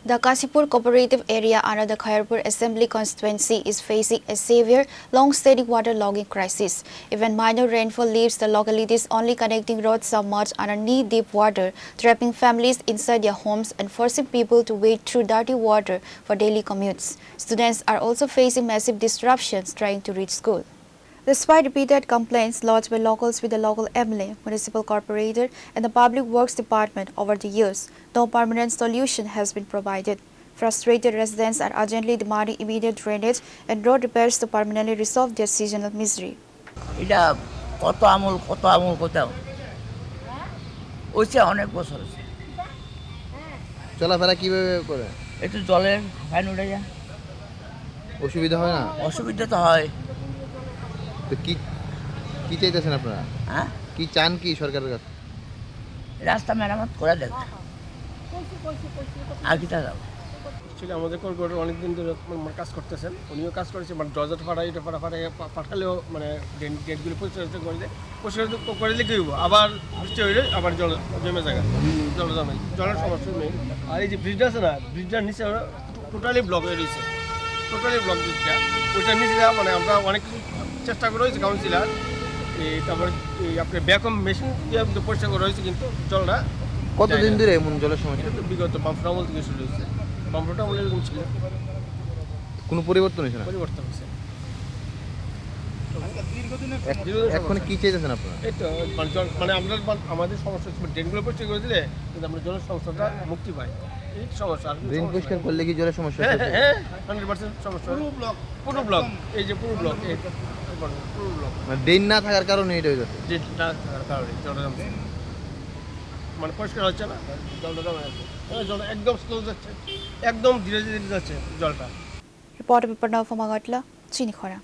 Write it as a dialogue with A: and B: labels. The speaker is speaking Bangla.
A: The Kasipur cooperative area under the Khairpur Assembly constituency is facing a severe, long-standing waterlogging crisis. Even minor rainfall leaves the locality's only connecting road submerged under knee-deep water, trapping families inside their homes and forcing people to wade through dirty water for daily commutes. Students are also facing massive disruptions trying to reach school. Despite repeated complaints lodged by locals with the local MLA, municipal corporator and the Public Works Department over the years, no permanent solution has been provided. Frustrated residents are urgently demanding immediate drainage and road repairs to permanently resolve their seasonal misery.
B: এটা কত আমল কোথাও ওইসে অনেক বছর হয়েছে।
C: চলাফেরা কিভাবে করে?
B: একটু জলের ফ্যান উঠে যায়,
C: অসুবিধা হয় না?
B: অসুবিধা তো হয়।
C: তো কি চাইতেছেন আপনারা?
B: হ্যাঁ,
C: কি চান কি সরকারের কাছে?
B: রাস্তা মেরামত করে দেখ আর কি তা যাও।
D: অ্যাকচুয়ালি আমাদের কর্পোরেটর অনেকদিন ধরে কাজ করতেছেন, উনিও কাজ করেছে, মানে দরজাটা ফাটাই এটা ফাটালেও মানে গেটগুলো পরিষ্কার করে দেয়। পরিষ্কার করে দিলে কী হইব, আবার বৃষ্টি হইলে আবার জল জমে জায়গা জলের সমস্যা নেই। আর এই যে ব্রিজটা আছে না, ব্রিজটার নিচে টোটালি ব্লক হয়ে রয়েছে, টোটালি ব্লক ব্রিজটা। ওইটার নিচে মানে আমরা অনেক চেষ্টা করে হয়েছে কাউন্সিলার, তারপরে আপনার ব্যাকম মেশিন দিয়ে পরিষ্কার করা হয়েছে, কিন্তু জলটা
C: কতদিন ধরে এমন জলের সমস্যা?
D: বিগত বামফ্রা আমল থেকে শুরু হয়েছে। বামফ্রাটা আমল এরকম ছিল,
C: কোনো পরিবর্তন হয়েছে না?
D: পরিবর্তন হয়েছে।
C: এখন কি চাইতেছেন আপনারা?
D: এই তো মানে আমরা আমাদের সমস্যা হচ্ছে ড্রেনগুলো পরিষ্কার করে দিলে কিন্তু আমরা জলের সমস্যাটা মুক্তি পাই। এই সমস্যা
C: ড্রেন পরিষ্কার করলে কি জলের সমস্যা?
D: হ্যাঁ 100% সমস্যা। পুরো ব্লক এই যে পুরো ব্লক
C: মানে ড্রেন না থাকার কারণে এটা হয়ে যাচ্ছে।
D: ড্রেনটা থাকার কারণে জলটা জমছে, মানে পরিষ্কার হচ্ছে না, জলটা জমে যাচ্ছে, জলটা একদম স্লো যাচ্ছে, একদম ধীরে ধীরে যাচ্ছে জলটা।
A: Reporter Paperna from Agatla, Chini Khora.